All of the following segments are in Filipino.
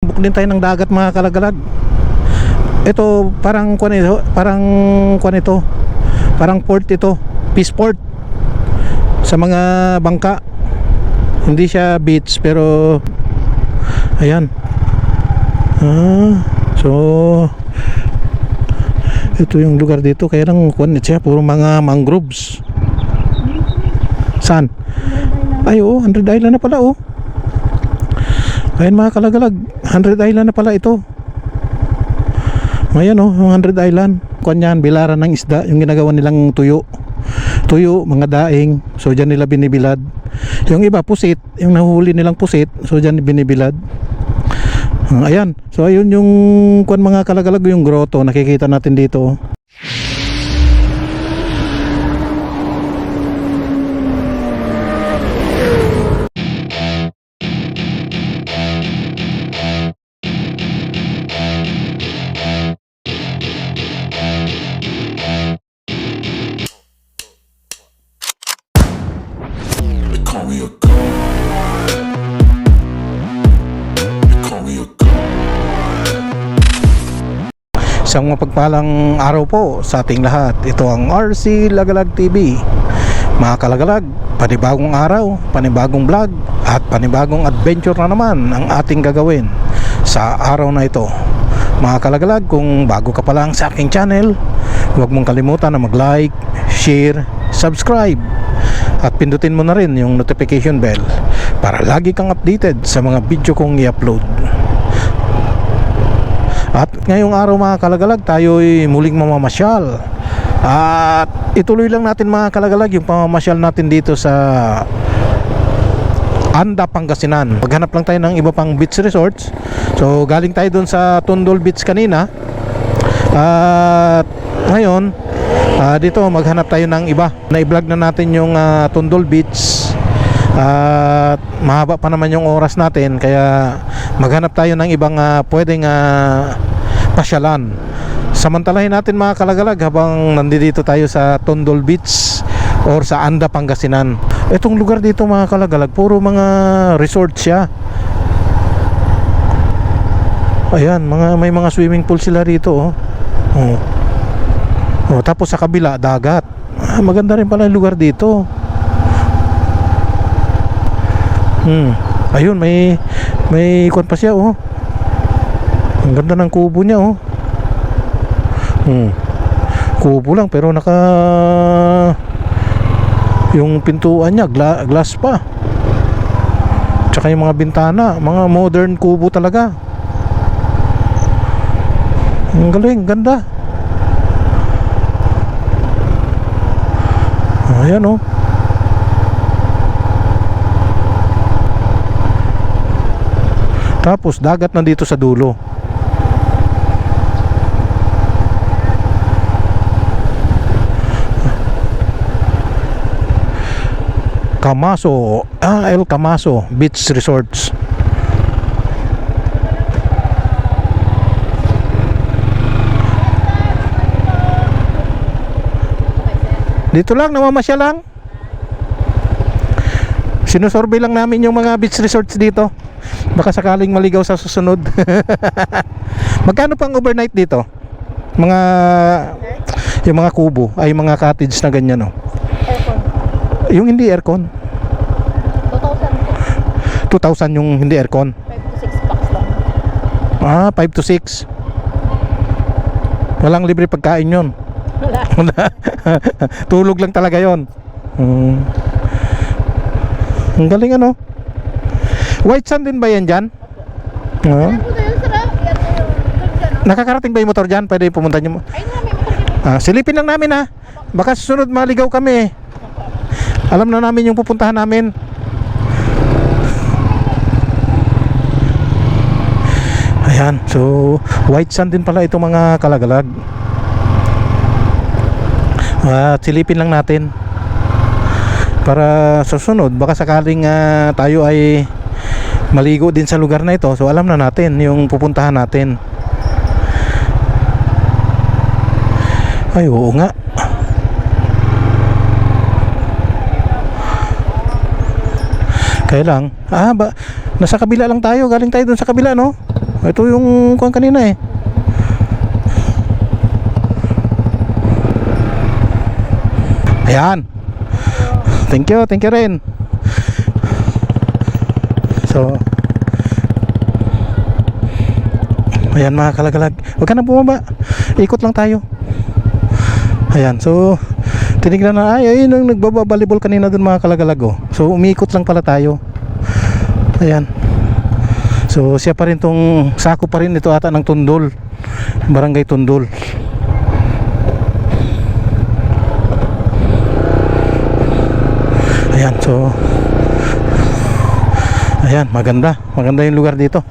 Buk din tayo ng dagat mga kalagalag. Ito parang kuan ito, parang port ito, peace port sa mga bangka. Hindi siya beach pero ayan. So ito yung lugar dito, kaya lang kuan siya, puro mga mangroves. Saan? Ay oo, 100 Island na pala oh. Ayan mga kalagalag, 100 Island na pala ito. Ayan oh, 100 Island. Kuan yan, bilaran ng isda, yung ginagawa nilang tuyo. Tuyo, mga daing. So dyan nila binibilad. Yung iba pusit, yung nahuhuli nilang pusit, so dyan binibilad. Ayan, so ayun yung kuan mga kalagalag, yung grotto nakikita natin dito. Isang mapagpalang araw po sa ating lahat. Ito ang RC Lagalag TV. Mga kalagalag, panibagong araw, panibagong vlog at panibagong adventure na naman ang ating gagawin sa araw na ito. Mga kalagalag, kung bago ka pa lang sa aking channel, huwag mong kalimutan na mag-like, share, subscribe at pindutin mo na rin yung notification bell para lagi kang updated sa mga video kong i-upload. At ngayong araw mga kalagalag, tayo'y muling mamamasyal. At ituloy lang natin mga kalagalag yung pamamasyal natin dito sa Anda, Pangasinan. Maghanap lang tayo ng iba pang beach resorts. So galing tayo dun sa Tondol Beach kanina. At ngayon dito maghanap tayo ng iba. Na-vlog na natin yung Tondol Beach. At mahaba pa naman yung oras natin, kaya maghanap tayo ng ibang pwedeng pasyalan. Samantalahin natin mga kalagalag habang nandito tayo sa Tondol Beach or sa Anda, Pangasinan. Itong lugar dito mga kalagalag, puro mga resort siya. Ayan, may mga swimming pool sila rito oh. Tapos sa kabila dagat. Maganda rin pala yung lugar dito. Ayun, may ikon pa siya oh. Ang ganda ng kubo niya oh. Kubo lang pero yung pintuan niya glass pa. Tsaka yung mga bintana, mga modern kubo talaga. Ang galing, ganda. Ayan oh. Tapos dagat nandito sa dulo. Camaso, El Camaso Beach Resorts. Dito lang, namamasyal lang. Sinusurvey lang namin yung mga beach resorts dito. Baka sakaling maligaw sa susunod. Magkano pang overnight dito? Yung mga kubo, ay mga cottage na ganyan oh. Aircon. Yung hindi aircon. 2,000 yung hindi aircon. 5 to 6 packs lang. 5 to 6. Walang libre pagkain yun. Wala. Tulog lang talaga yon. Ang galing ano. White sand din ba yan dyan? Nakakarating ba yung motor dyan? Pwede pumunta nyo. Ayun na, may motor dito. Silipin lang namin ha. Baka susunod maligaw kami. Alam na namin yung pupuntahan namin. Ayan, so white sand din pala itong mga kalagalag. Silipin lang natin para susunod baka sakaling tayo ay maligo din sa lugar na ito, so alam na natin yung pupuntahan natin. Ay oo nga, kaya lang nasa kabila lang tayo, galing tayo dun sa kabila no. Ito yung kuwan kanina eh. Ayan. Thank you rin. So, ayan mga kalagalag. Huwag ka na bumaba. Ikot lang tayo. Ayan, so tinignan na, ay yun yung nagbabalibol kanina dun mga kalagalag oh. So umiikot lang pala tayo. Ayan. So siya pa rin tong sako pa rin ito ata ng Tundol, Barangay Tundol. Ayan, so ayan, maganda yung lugar dito.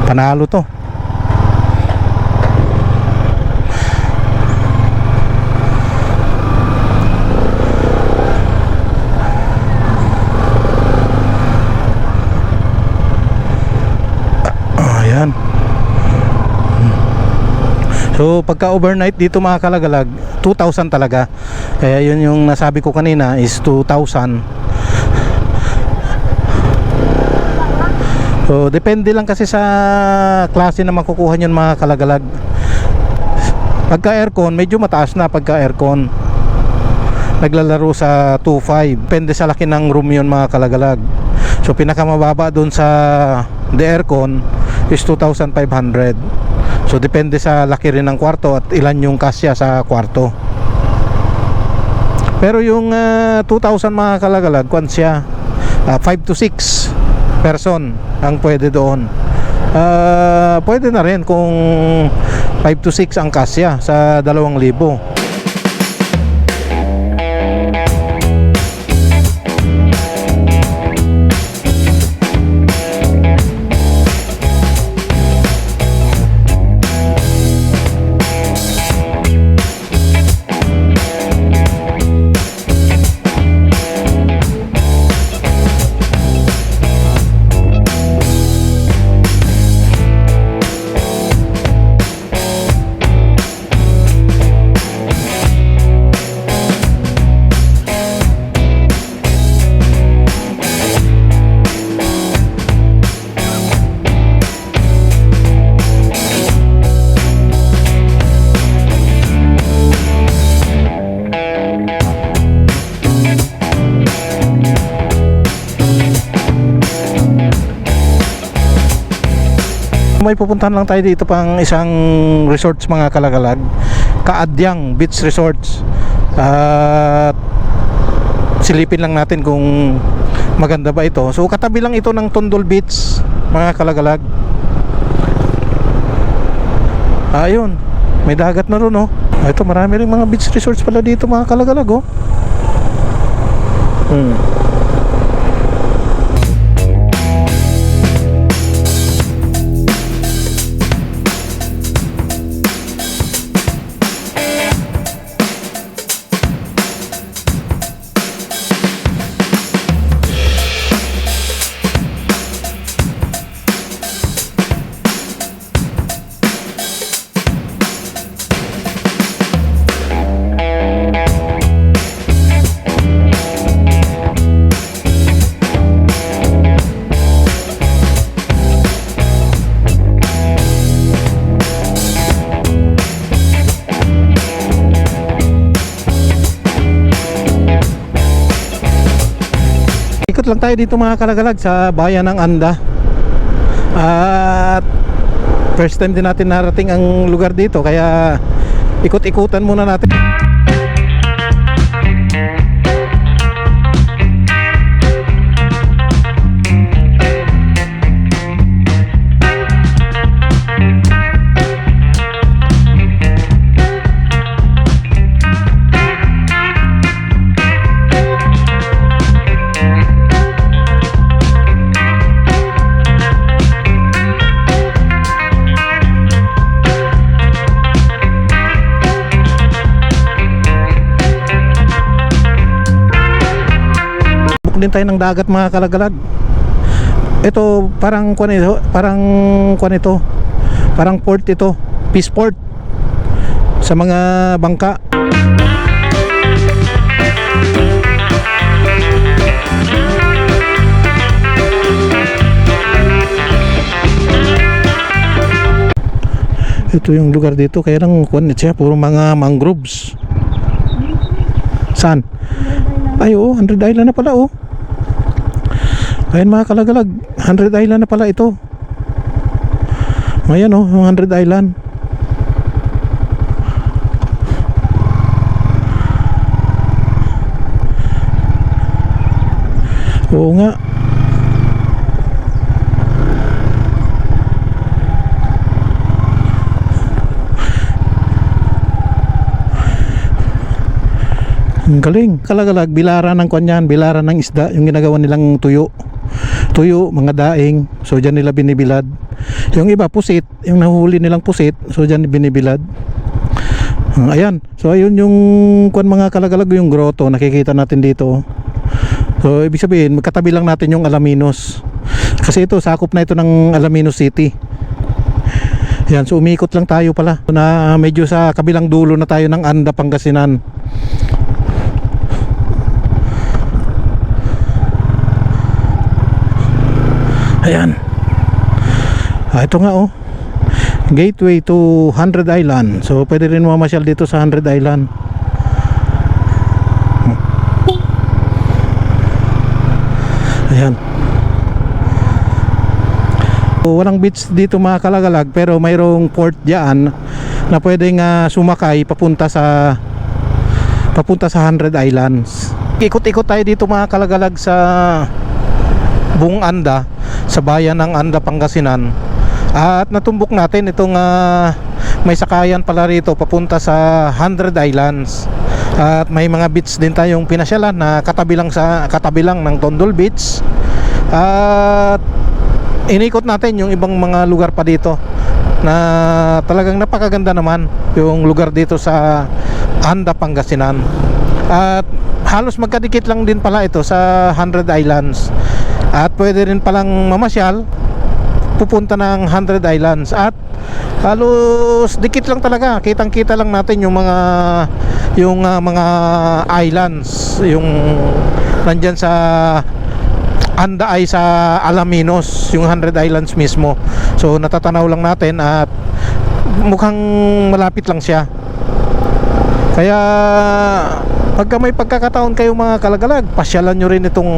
Panalo to. Ayan. So pagka overnight dito mga kalagalag, 2,000 talaga. Kaya yun yung nasabi ko kanina is 2,000. So depende lang kasi sa klase na makukuha nyo mga kalagalag. Pagka aircon, medyo mataas na pagka aircon. Naglalaro sa 2.5. Depende sa laki ng room yun mga kalagalag. So pinakamababa dun sa the aircon is 2,500. So depende sa laki rin ng kwarto at ilan yung kasya sa kwarto. Pero yung 2,000 mga kalagalag, kwan siya 5 to 6 person ang pwede doon. Pwede na rin kung 5 to 6 ang kasya sa 2,000. May pupuntahan lang tayo dito pang isang resorts mga kalagalag, Kaadyang Beach Resorts. At silipin lang natin kung maganda ba ito. So katabi lang ito ng Tundol Beach mga kalagalag. Ayun, may dagat na ron oh. Ito marami ring mga beach resorts pala dito mga kalagalag oh. Ikot lang tayo dito mga kalagalag sa bayan ng Anda. At first time din natin narating ang lugar dito, kaya ikot-ikutan muna natin. Din tayo ng dagat mga kalagalag. Ito parang kuan ito, parang port ito, peace port sa mga bangka. Ito yung lugar dito, kaya lang kuwan siya, puro mga mangroves. Saan? Ay oo, 100 Island na pala oh. Ayan mga kalagalag, 100 Island na pala ito. Ayan oh, 100 Island. Oo nga. Ang galing. Kalagalag, bilaran ng kanyan, bilaran ng isda, yung ginagawa nilang tuyo. Tuyo, mga daing. So dyan nila binibilad. Yung iba pusit, yung nahuhuli nilang pusit, so dyan binibilad. Ayan. So ayun yung mga kalagalag, yung grotto nakikita natin dito. So ibig sabihin, magkatabi lang natin yung Alaminos. Kasi ito, sakop na ito ng Alaminos City. Yan, so umikot lang tayo pala. Na medyo sa kabilang dulo na tayo ng Anda, Pangasinan. Ayan. Ito nga oh. Gateway to 100 Island. So pwede rin mamasyal dito sa 100 Island. Ayan. So, walang beach dito mga kalagalag, pero mayroong port diyan na pwedeng sumakay papunta sa 100 Islands. Ikot-ikot tayo dito mga kalagalag sa buong Anda, sa bayan ng Anda, Pangasinan. At natumbok natin itong may sakayan pala rito papunta sa 100 Islands. At may mga beach din tayong pinasyalan na katabi lang ng Tondol Beach. At inikot natin yung ibang mga lugar pa dito na talagang napakaganda naman yung lugar dito sa Anda, Pangasinan. At halos magkadikit lang din pala ito sa 100 Islands. At pwede rin palang mamasyal pupunta ng 100 Islands. At halos dikit lang talaga, kitang-kita lang natin yung mga islands, yung nandyan sa Anda ay sa Alaminos, yung 100 Islands mismo. So natatanaw lang natin at mukhang malapit lang siya. Kaya pagka may pagkakataon kayo mga kalagalag, pasyalan nyo rin itong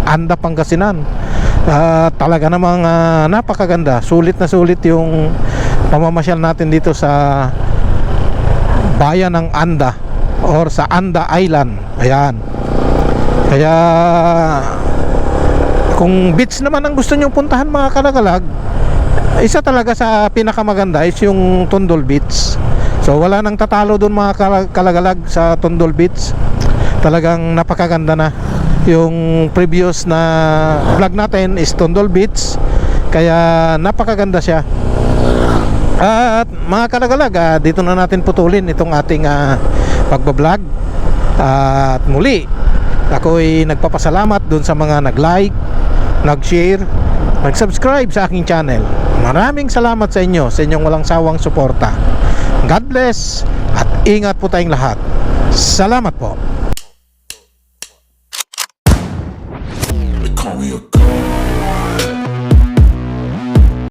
Anda, Pangasinan. Talaga namang napakaganda. Sulit na sulit yung pamamasyal natin dito sa bayan ng Anda or sa Anda Island. Ayan. Kaya kung beach naman ang gusto nyo puntahan mga kalagalag, isa talaga sa pinakamaganda is yung Tondol Beach. So wala nang tatalo doon mga kalagalag sa Tondol Beach. Talagang napakaganda na. Yung previous na vlog natin is Tondol Beach, kaya napakaganda siya. At mga kalagalag, dito na natin putulin itong ating pagbablog. At muli, ako'y nagpapasalamat doon sa mga nag-like, nag-share, nag-subscribe sa aking channel. Maraming salamat sa inyo, sa inyong walang sawang suporta. God bless at ingat po tayong lahat. Salamat po.